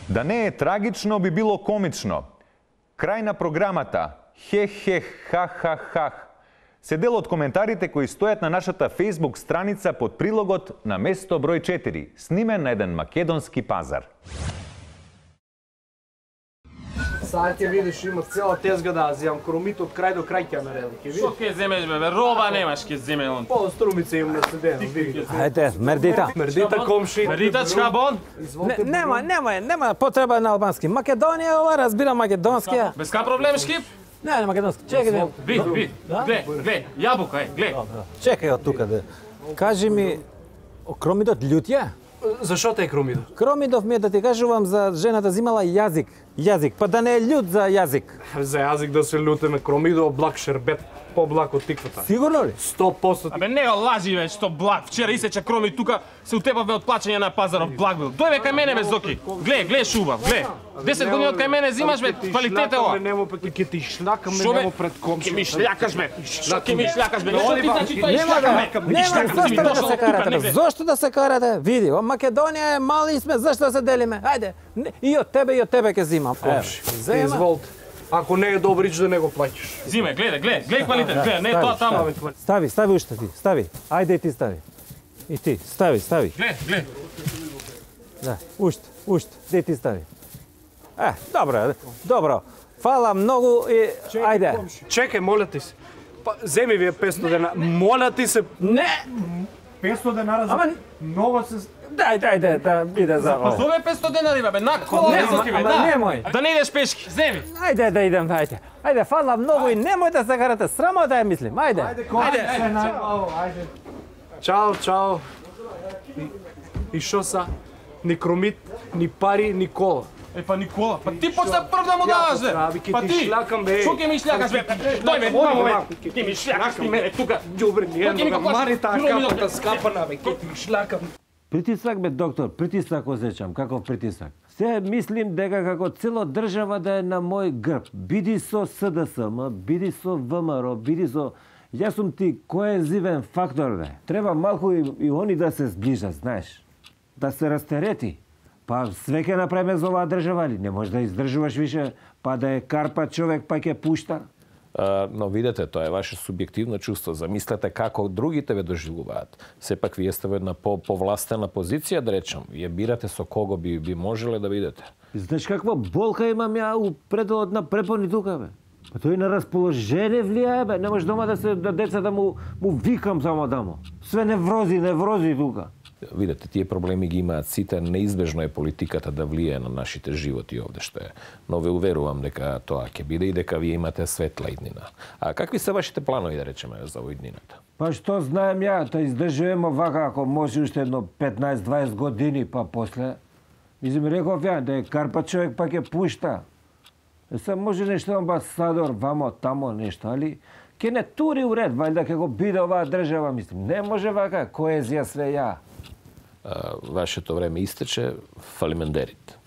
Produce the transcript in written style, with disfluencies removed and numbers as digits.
Да не е трагично, би било комично. Крај на програмата. Хех, хах. Се дел од коментарите кои стојат на нашата Facebook страница под прилогот на место број 4, снимен на еден македонски пазар. Сега ќе видиш, има цела тезга да зијам кромит од крај до крај ќе мерели. Што ќе земеш бе? Роба немаш ќе земе он. По струмица им наседено, види. Ајде, мердита. Мердита комши. Мердита чхабон? Нема потреба на албански. Македонија, ова разбира македонски. Без ка проблем шкип? Не, македонски. Чекај. Ви, гле, јабука, гле. Чекај од тука да. Кажи ми, кромидот лют е? Зашо те е кромидот? Кромидов ми е да ти кажувам за жената зимала јазик, па да не е лют за јазик. За јазик да се лутеме, кромидо блак шербет, поблак од тиквата. Сигурно ли? 100%. Абе не го лажи бе, што благ. Вчера исече кроми тука, се утепавме од плаќање на пазаров благ бил. Дојде кај мене бе Зоки. Гле шуба, гле. 10 години од кај мене зимаш бе, квалитет е ова. Немо пак ќе ти шлакаме, немо пред комши. Ќе ми шлякаш бе. Ќе ми шлякаш бе. Нема да се карате. Зошто да се карате? Види, во Македонија е мали сме, зашто да се делиме? Ајде. И од тебе ќе зимам. Изволте. Ако не е добрич да не го плаќаш. Зиме, гледај квалитет, гледај, не е тоа таму. Стави уште ти, стави. Ајде и ти стави. И ти, стави. Гле. Да, уште, де ти стави. Добро. Фала многу и ајде. Чекај, моля ти се. Земи вие 500 дена. Моля ти се. Не. 500 денари за много се. Дај, да биде за Па ова. зове 500 денари бе, на кола Не, Зоки бе, ама да. немој. Да не идеш пешки, земи. Ајде да идем, ајде. Ајде, фала многу и немој да се карате. Срамо да ја мислим. Ајде. Ајде. Чао. И шо са? Ни кромит, ни пари, ни кола. Па Никола, па ти почна прв да му даваш бе. Па ти. Што ќе ми шлякаш бе? Дој бе, ќе ми шлякаш ти мене тука. Ѓубре, ни едно мари таа капата скапана бе, ќе ти шлакам. Притисак бе, доктор, притисак осеќам. Каков притисак? Се мислим дека како цела држава да е на мој грб. Биди со СДСМ, биди со ВМРО, биди со... Јас сум ти коезивен фактор бе. Треба малку и они да се сближат, знаеш. Да се растерети. Па све ќе направиме за оваа држава ли? Не може да издржуваш више, па да е карпа човек, па ќе пушта. Но видете, тоа е ваше субјективно чувство. Замислете како другите ве доживуваат. Сепак вие сте во една повластена позиција, да речем. Ја бирате со кого би можеле да видите. Знаеш каква болка имам ја у пределот на препони тука бе? Па тој на расположение влијае бе. Не може дома да деца да му викам само дамо. Све неврози тука. Видете, тие проблеми ги имаат сите, неизбежно е политиката да влијае на нашите животи овде што е. Но ве уверувам дека тоа ќе биде и дека вие имате светла иднина. А какви се вашите планови, да речеме, за иднината? Па што знаем ја, да издржуваме вака ако може уште едно 15-20 години, па после. Мислим, реков ја, да е карпа човек па ќе пушта. Се може нешто амбасадор, вамо, тамо нешто, али ќе не тури уред, вајда ќе го биде оваа држава, мислим. Не може вака, коезија све ја. Вашето време истече, фалимендерите.